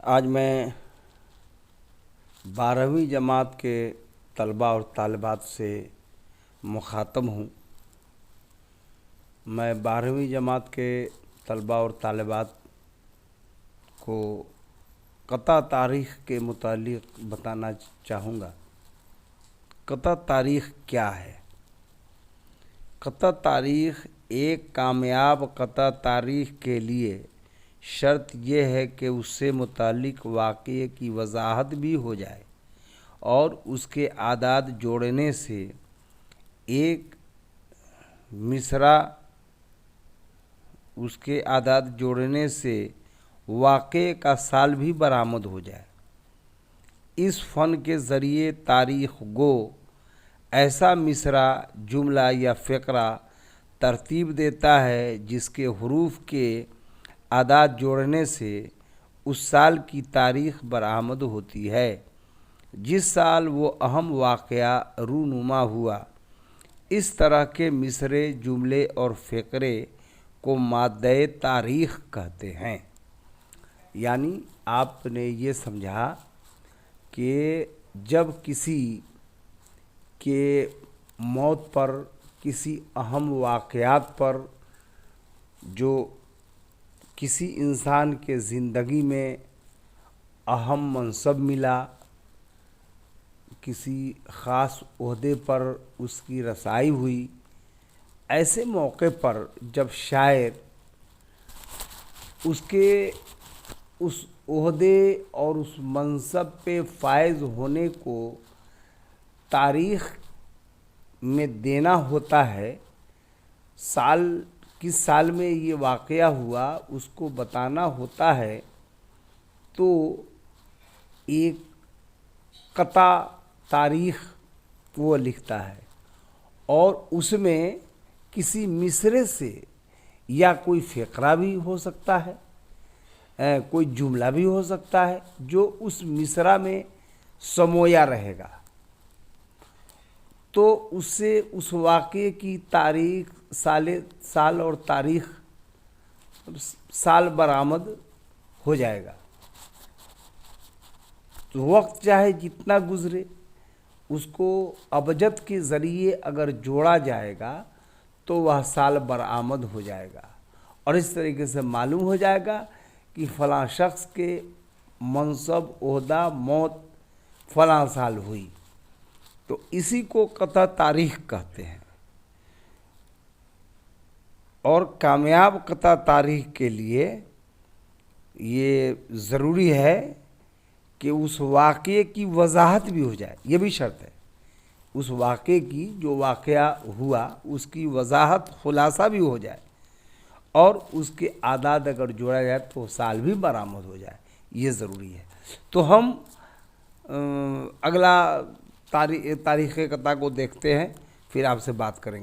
آج میں 12ویں جماعت کے طلباء اور طالبات سے مخاطب ہوں۔ میں 12ویں جماعت کے طلباء اور طالبات کو قطع تاریخ کے متعلق بتانا چاہوں گا۔ قطع تاریخ کیا ہے؟ قطع تاریخ ایک کامیاب قطع تاریخ کے لیے شرط یہ ہے کہ اس سے متعلق واقعے کی وضاحت بھی ہو جائے اور اس کے اعداد جوڑنے سے ایک مصرع اس کے اعداد جوڑنے سے واقعے کا سال بھی برآمد ہو جائے۔ اس فن کے ذریعے تاریخ گو ایسا مصرع، جملہ یا فقرہ ترتیب دیتا ہے جس کے حروف کے اعداد جوڑنے سے اس سال کی تاریخ برآمد ہوتی ہے جس سال وہ اہم واقعہ رونما ہوا۔ اس طرح کے مصرعے، جملے اور فقرے کو مادہ تاریخ کہتے ہیں۔ یعنی آپ نے یہ سمجھا کہ جب کسی کے موت پر، کسی اہم واقعات پر جو کسی انسان کے زندگی میں اہم منصب ملا، کسی خاص عہدے پر اس کی رسائی ہوئی، ایسے موقع پر جب شاعر اس عہدے اور اس منصب پہ فائز ہونے کو تاریخ میں دینا ہوتا ہے، کس سال میں یہ واقعہ ہوا اس کو بتانا ہوتا ہے، تو ایک قطع تاریخ وہ لکھتا ہے اور اس میں کسی مصرعے سے یا کوئی فقرہ بھی ہو سکتا ہے، کوئی جملہ بھی ہو سکتا ہے جو اس مصرع میں سمویا رہے گا، تو اس سے اس واقعے کی تاریخ، سال اور تاریخ، سال برآمد ہو جائے گا۔ تو وقت چاہے جتنا گزرے، اس کو ابجد کے ذریعے اگر جوڑا جائے گا تو وہ سال برآمد ہو جائے گا، اور اس طریقے سے معلوم ہو جائے گا کہ فلاں شخص کے منصب، عہدہ، موت فلاں سال ہوئی۔ تو اسی کو قطع تاریخ کہتے ہیں۔ اور کامیاب قطع تاریخ کے لیے یہ ضروری ہے کہ اس واقعے کی وضاحت بھی ہو جائے، یہ بھی شرط ہے۔ اس واقعے کی، جو واقعہ ہوا، اس کی وضاحت، خلاصہ بھی ہو جائے اور اس کے اعداد اگر جوڑا جائے تو سال بھی برآمد ہو جائے، یہ ضروری ہے۔ تو ہم اگلا تاریخ قطع کو دیکھتے ہیں، پھر آپ سے بات کریں گے۔